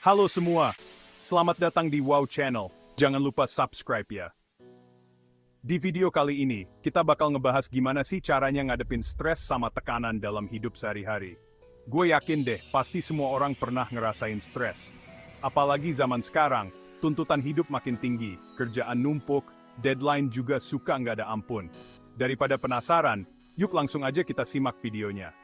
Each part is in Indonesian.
Halo semua, selamat datang di Wow Channel. Jangan lupa subscribe ya. Di video kali ini, kita bakal ngebahas gimana sih caranya ngadepin stres sama tekanan dalam hidup sehari-hari. Gue yakin deh, pasti semua orang pernah ngerasain stres. Apalagi zaman sekarang, tuntutan hidup makin tinggi, kerjaan numpuk, deadline juga suka nggak ada ampun. Daripada penasaran, yuk langsung aja kita simak videonya.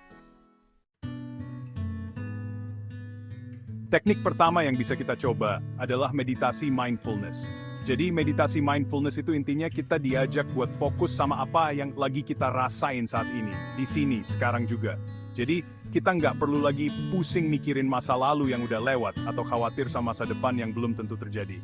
Teknik pertama yang bisa kita coba adalah meditasi mindfulness. Jadi meditasi mindfulness itu intinya kita diajak buat fokus sama apa yang lagi kita rasain saat ini, di sini, sekarang juga. Jadi kita nggak perlu lagi pusing mikirin masa lalu yang udah lewat atau khawatir sama masa depan yang belum tentu terjadi.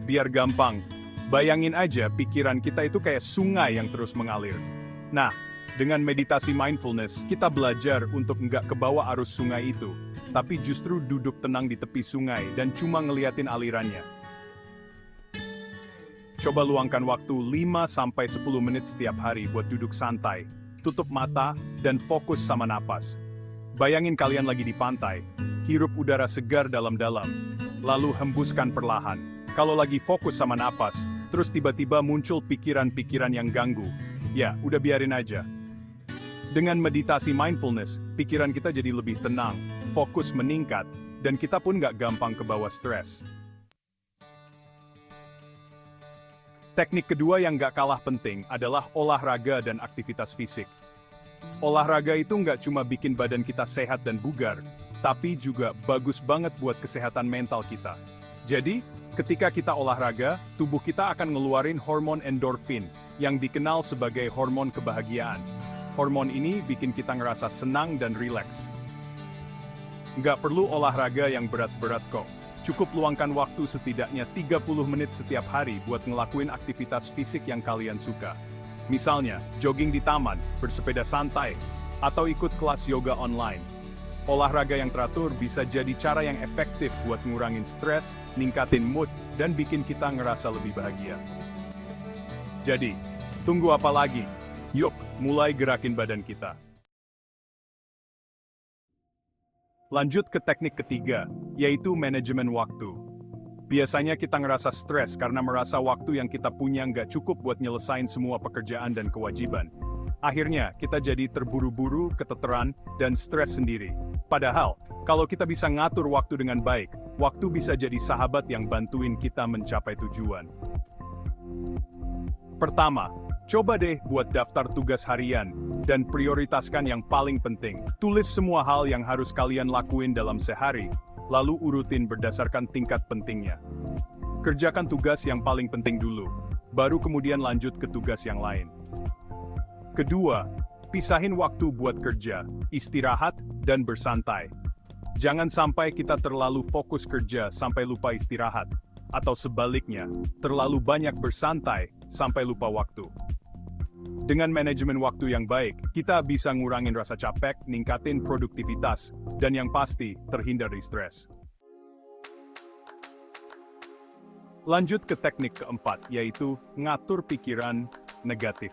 Biar gampang, bayangin aja pikiran kita itu kayak sungai yang terus mengalir. Nah, dengan meditasi mindfulness, kita belajar untuk nggak kebawa arus sungai itu, tapi justru duduk tenang di tepi sungai dan cuma ngeliatin alirannya. Coba luangkan waktu 5-10 menit setiap hari buat duduk santai, tutup mata, dan fokus sama napas. Bayangin kalian lagi di pantai, hirup udara segar dalam-dalam, lalu hembuskan perlahan. Kalau lagi fokus sama napas, terus tiba-tiba muncul pikiran-pikiran yang ganggu, ya udah biarin aja. Dengan meditasi mindfulness, pikiran kita jadi lebih tenang, fokus meningkat, dan kita pun nggak gampang kebawa stres. Teknik kedua yang nggak kalah penting adalah olahraga dan aktivitas fisik. Olahraga itu nggak cuma bikin badan kita sehat dan bugar, tapi juga bagus banget buat kesehatan mental kita. Jadi, ketika kita olahraga, tubuh kita akan ngeluarin hormon endorfin, yang dikenal sebagai hormon kebahagiaan. Hormon ini bikin kita ngerasa senang dan rileks. Nggak perlu olahraga yang berat-berat kok. Cukup luangkan waktu setidaknya 30 menit setiap hari buat ngelakuin aktivitas fisik yang kalian suka. Misalnya, jogging di taman, bersepeda santai, atau ikut kelas yoga online. Olahraga yang teratur bisa jadi cara yang efektif buat ngurangin stres, ningkatin mood, dan bikin kita ngerasa lebih bahagia. Jadi, tunggu apa lagi? Yuk, mulai gerakin badan kita. Lanjut ke teknik ketiga, yaitu manajemen waktu. Biasanya kita ngerasa stres karena merasa waktu yang kita punya nggak cukup buat nyelesain semua pekerjaan dan kewajiban. Akhirnya, kita jadi terburu-buru, keteteran, dan stres sendiri. Padahal, kalau kita bisa ngatur waktu dengan baik, waktu bisa jadi sahabat yang bantuin kita mencapai tujuan. Pertama, coba deh buat daftar tugas harian, dan prioritaskan yang paling penting. Tulis semua hal yang harus kalian lakuin dalam sehari, lalu urutin berdasarkan tingkat pentingnya. Kerjakan tugas yang paling penting dulu, baru kemudian lanjut ke tugas yang lain. Kedua, pisahin waktu buat kerja, istirahat, dan bersantai. Jangan sampai kita terlalu fokus kerja sampai lupa istirahat, atau sebaliknya, terlalu banyak bersantai sampai lupa waktu. Dengan manajemen waktu yang baik, kita bisa ngurangin rasa capek, ningkatin produktivitas, dan yang pasti, terhindar dari stres. Lanjut ke teknik keempat, yaitu ngatur pikiran negatif.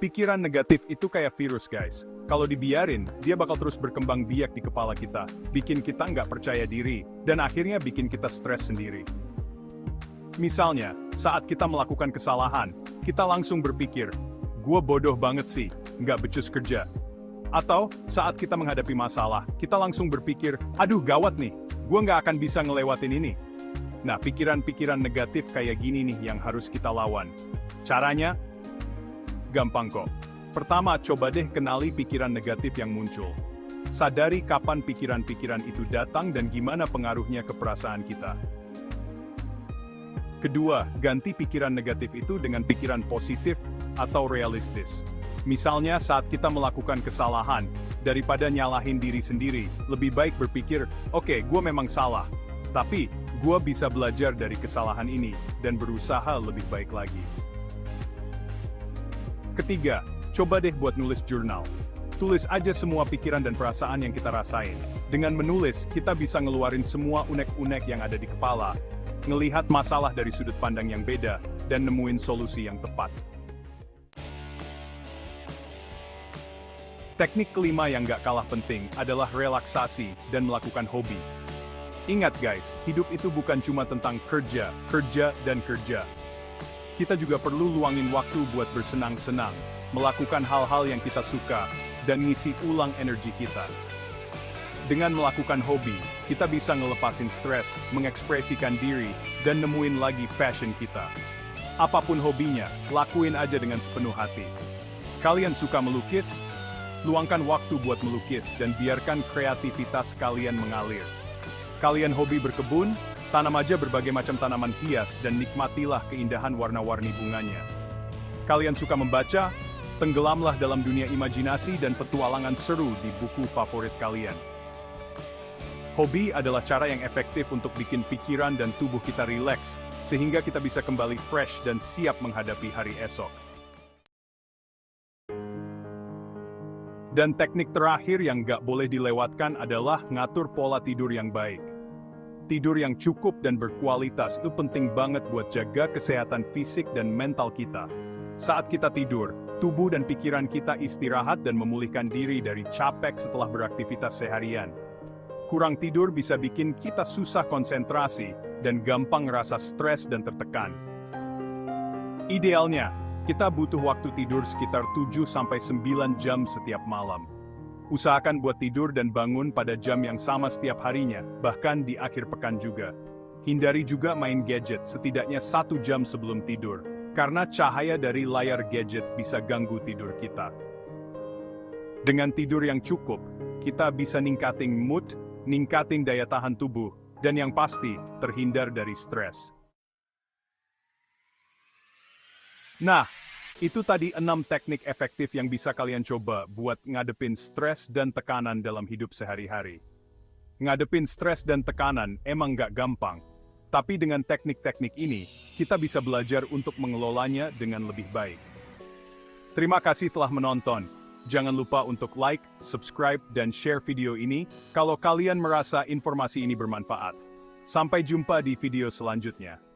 Pikiran negatif itu kayak virus, guys. Kalau dibiarin, dia bakal terus berkembang biak di kepala kita, bikin kita nggak percaya diri, dan akhirnya bikin kita stres sendiri. Misalnya, saat kita melakukan kesalahan, kita langsung berpikir, "Gua bodoh banget sih, nggak becus kerja." Atau, saat kita menghadapi masalah, kita langsung berpikir, "Aduh gawat nih, gua nggak akan bisa ngelewatin ini." Nah, pikiran-pikiran negatif kayak gini nih yang harus kita lawan. Caranya? Gampang kok. Pertama, coba deh kenali pikiran negatif yang muncul. Sadari kapan pikiran-pikiran itu datang dan gimana pengaruhnya ke perasaan kita. Kedua, ganti pikiran negatif itu dengan pikiran positif atau realistis. Misalnya saat kita melakukan kesalahan, daripada nyalahin diri sendiri, lebih baik berpikir, "Oke, gue memang salah. Tapi, gue bisa belajar dari kesalahan ini, dan berusaha lebih baik lagi." Ketiga, coba deh buat nulis jurnal. Tulis aja semua pikiran dan perasaan yang kita rasain. Dengan menulis, kita bisa ngeluarin semua unek-unek yang ada di kepala, ngelihat masalah dari sudut pandang yang beda, dan nemuin solusi yang tepat. Teknik kelima yang gak kalah penting adalah relaksasi dan melakukan hobi. Ingat guys, hidup itu bukan cuma tentang kerja, dan kerja. Kita juga perlu luangin waktu buat bersenang-senang, melakukan hal-hal yang kita suka, dan ngisi ulang energi kita. Dengan melakukan hobi, kita bisa ngelepasin stres, mengekspresikan diri, dan nemuin lagi passion kita. Apapun hobinya, lakuin aja dengan sepenuh hati. Kalian suka melukis? Luangkan waktu buat melukis dan biarkan kreativitas kalian mengalir. Kalian hobi berkebun? Tanam aja berbagai macam tanaman hias dan nikmatilah keindahan warna-warni bunganya. Kalian suka membaca? Tenggelamlah dalam dunia imajinasi dan petualangan seru di buku favorit kalian. Hobi adalah cara yang efektif untuk bikin pikiran dan tubuh kita rileks, sehingga kita bisa kembali fresh dan siap menghadapi hari esok. Dan teknik terakhir yang gak boleh dilewatkan adalah ngatur pola tidur yang baik. Tidur yang cukup dan berkualitas itu penting banget buat jaga kesehatan fisik dan mental kita. Saat kita tidur, tubuh dan pikiran kita istirahat dan memulihkan diri dari capek setelah beraktivitas seharian. Kurang tidur bisa bikin kita susah konsentrasi dan gampang ngerasa stres dan tertekan. Idealnya, kita butuh waktu tidur sekitar 7-9 jam setiap malam. Usahakan buat tidur dan bangun pada jam yang sama setiap harinya, bahkan di akhir pekan juga. Hindari juga main gadget setidaknya 1 jam sebelum tidur, karena cahaya dari layar gadget bisa ganggu tidur kita. Dengan tidur yang cukup, kita bisa ningkatin mood, ningkatin daya tahan tubuh, dan yang pasti, terhindar dari stres. Nah, itu tadi 6 teknik efektif yang bisa kalian coba buat ngadepin stres dan tekanan dalam hidup sehari-hari. Ngadepin stres dan tekanan emang gak gampang, tapi dengan teknik-teknik ini, kita bisa belajar untuk mengelolanya dengan lebih baik. Terima kasih telah menonton. Jangan lupa untuk like, subscribe, dan share video ini kalau kalian merasa informasi ini bermanfaat. Sampai jumpa di video selanjutnya.